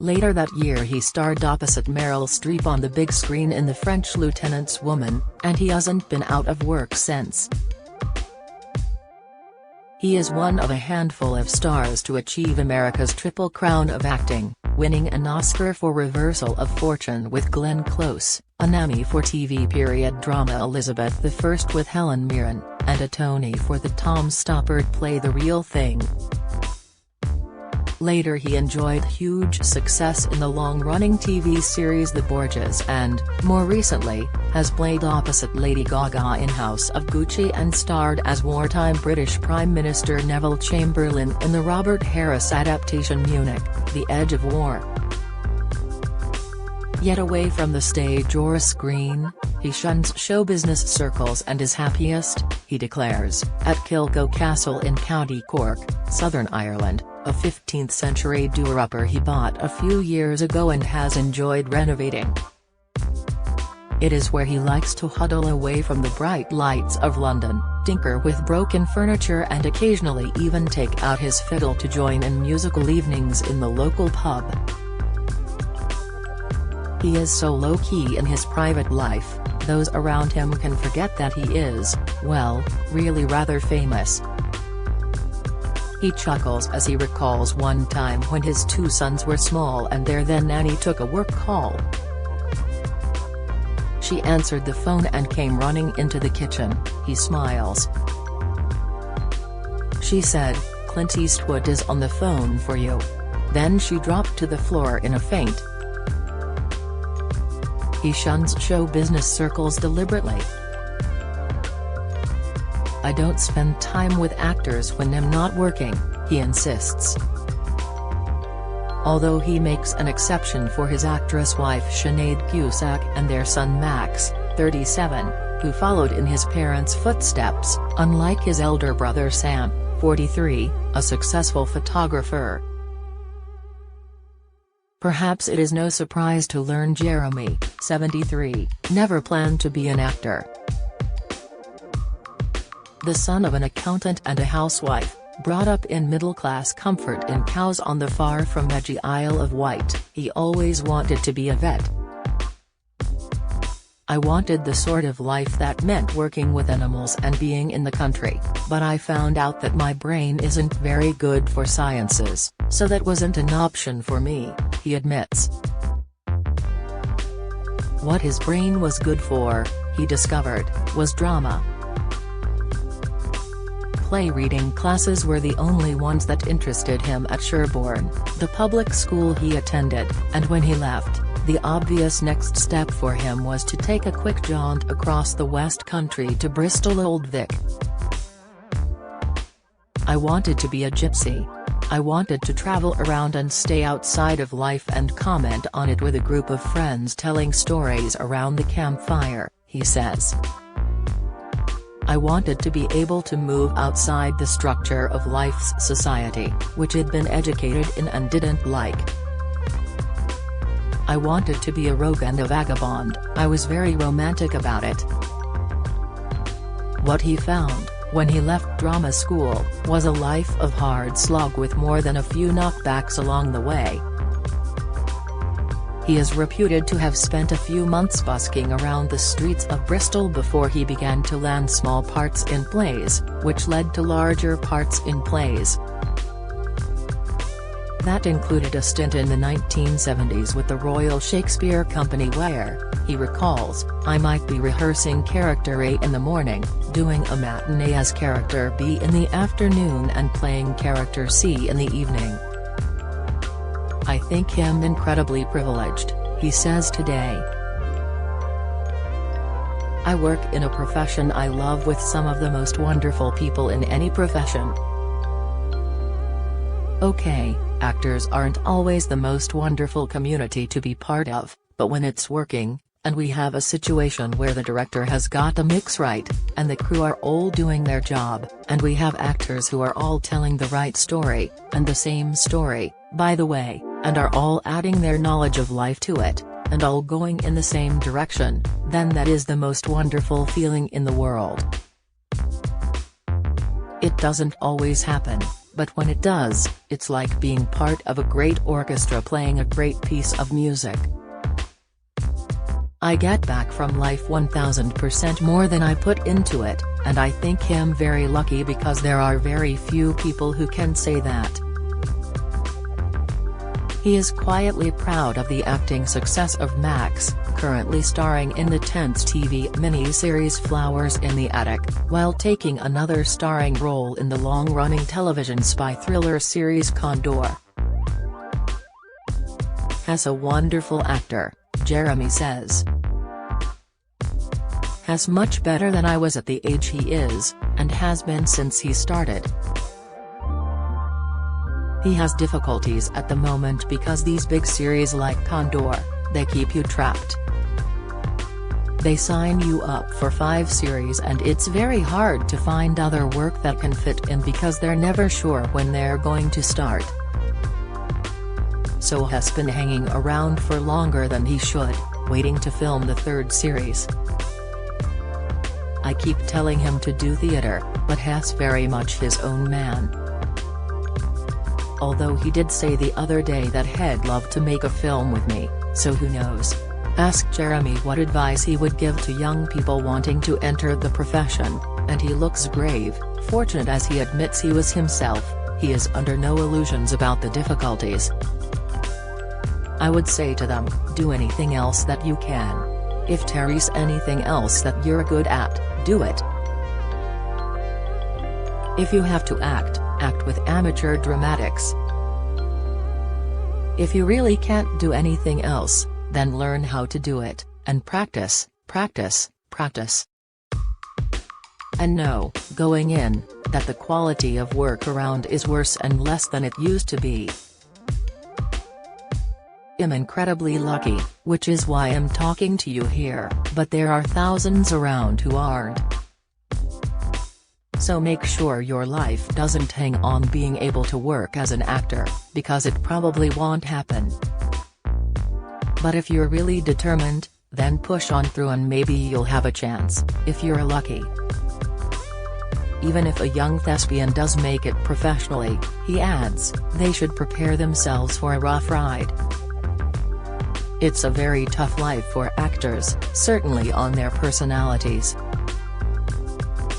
Later that year he starred opposite Meryl Streep on the big screen in The French Lieutenant's Woman, and he hasn't been out of work since. He is one of a handful of stars to achieve America's Triple Crown of acting, winning an Oscar for Reversal of Fortune with Glenn Close, an Emmy for TV period drama Elizabeth I with Helen Mirren, and a Tony for the Tom Stoppard play The Real Thing. Later he enjoyed huge success in the long-running TV series The Borgias and, more recently, has played opposite Lady Gaga in House of Gucci and starred as wartime British Prime Minister Neville Chamberlain in the Robert Harris adaptation Munich, The Edge of War. Yet away from the stage or screen, he shuns show business circles and is happiest, he declares, at Kilco Castle in County Cork, Southern Ireland, a 15th-century doorupper he bought a few years ago and has enjoyed renovating. It is where he likes to huddle away from the bright lights of London, tinker with broken furniture and occasionally even take out his fiddle to join in musical evenings in the local pub. He is so low-key in his private life, those around him can forget that he is, well, really rather famous. He chuckles as he recalls one time when his two sons were small and their then nanny took a work call. She answered the phone and came running into the kitchen, he smiles. She said, "Clint Eastwood is on the phone for you." Then she dropped to the floor in a faint. He shuns show business circles deliberately. "I don't spend time with actors when I'm not working," he insists. Although he makes an exception for his actress wife Sinead Cusack and their son Max, 37, who followed in his parents' footsteps, unlike his elder brother Sam, 43, a successful photographer. Perhaps it is no surprise to learn Jeremy, 73, never planned to be an actor. The son of an accountant and a housewife, brought up in middle-class comfort in Cowes on the far-from-edgy Isle of Wight, he always wanted to be a vet. "I wanted the sort of life that meant working with animals and being in the country, but I found out that my brain isn't very good for sciences, so that wasn't an option for me," he admits. What his brain was good for, he discovered, was drama. Play reading classes were the only ones that interested him at Sherborne, the public school he attended, and when he left, the obvious next step for him was to take a quick jaunt across the West Country to Bristol Old Vic. "I wanted to be a gypsy. I wanted to travel around and stay outside of life and comment on it with a group of friends telling stories around the campfire," he says. "I wanted to be able to move outside the structure of life's society, which I'd been educated in and didn't like. I wanted to be a rogue and a vagabond, I was very romantic about it." What he found, when he left drama school, was a life of hard slog with more than a few knockbacks along the way. He is reputed to have spent a few months busking around the streets of Bristol before he began to land small parts in plays, which led to larger parts in plays. That included a stint in the 1970s with the Royal Shakespeare Company where, he recalls, "I might be rehearsing character A in the morning, doing a matinee as character B in the afternoon and playing character C in the evening. I think him incredibly privileged," he says today. "I work in a profession I love with some of the most wonderful people in any profession." Okay, actors aren't always the most wonderful community to be part of, but when it's working, and we have a situation where the director has got a mix right, and the crew are all doing their job, and we have actors who are all telling the right story, and the same story, by the way, and are all adding their knowledge of life to it, and all going in the same direction, then that is the most wonderful feeling in the world. It doesn't always happen. but when it does, it's like being part of a great orchestra playing a great piece of music. I get back from life 1000% more than I put into it, and I think him very lucky because there are very few people who can say that. He is quietly proud of the acting success of Max, currently starring in the tense TV miniseries Flowers in the Attic, while taking another starring role in the long-running television spy thriller series Condor. Has a wonderful actor, Jeremy says. Has much better than I was at the age he is, and has been since he started. He has difficulties at the moment because these big series like Condor, they keep you trapped. They sign you up for 5 series and it's very hard to find other work that can fit in because they're never sure when they're going to start. So has been hanging around for longer than he should, waiting to film the 3rd series. I keep telling him to do theater, but has very much his own man. Although he did say the other day that he'd love to make a film with me, so who knows. Ask Jeremy what advice he would give to young people wanting to enter the profession, and he looks grave. Fortunate as he admits he was himself, he is under no illusions about the difficulties. I would say to them, do anything else that you can. If there's anything else that you're good at, do it. If you have to act, act with amateur dramatics. If you really can't do anything else, then learn how to do it, and practice, practice, practice. And know, going in, that the quality of work around is worse and less than it used to be. I'm incredibly lucky, which is why I'm talking to you here, but there are thousands around who aren't. So make sure your life doesn't hang on being able to work as an actor, because it probably won't happen. But if you're really determined, then push on through and maybe you'll have a chance, if you're lucky. Even if a young thespian does make it professionally, he adds, they should prepare themselves for a rough ride. It's a very tough life for actors, certainly on their personalities.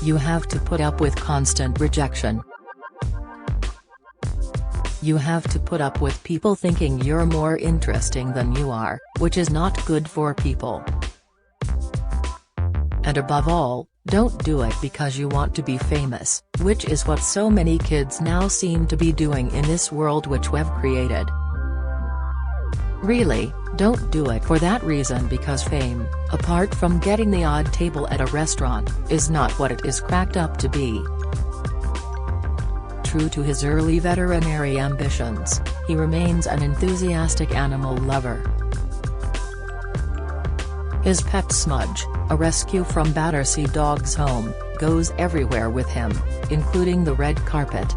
You have to put up with constant rejection. You have to put up with people thinking you're more interesting than you are, which is not good for people. And above all, don't do it because you want to be famous, which is what so many kids now seem to be doing in this world which we've created. Really, don't do it for that reason because fame, apart from getting the odd table at a restaurant, is not what it is cracked up to be. True to his early veterinary ambitions, he remains an enthusiastic animal lover. His pet Smudge, a rescue from Battersea Dogs Home, goes everywhere with him, including the red carpet.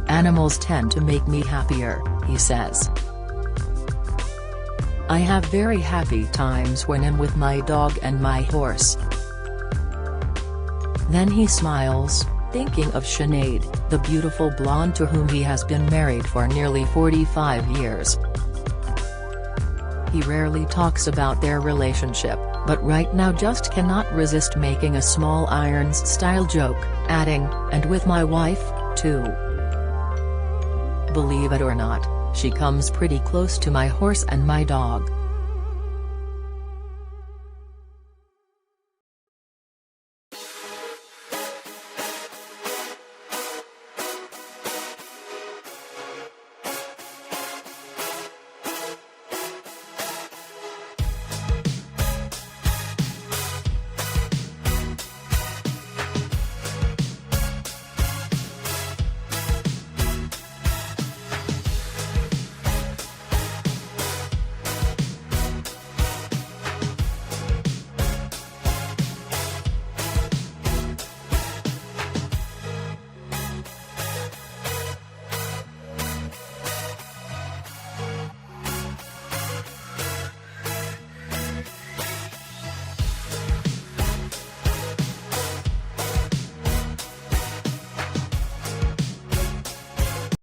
Animals tend to make me happier, he says. I have very happy times when I'm with my dog and my horse. Then he smiles, thinking of Sinead, the beautiful blonde to whom he has been married for nearly 45 years. He rarely talks about their relationship, but right now just cannot resist making a Small Irons-style joke, adding, and with my wife, too. Believe it or not, she comes pretty close to my horse and my dog.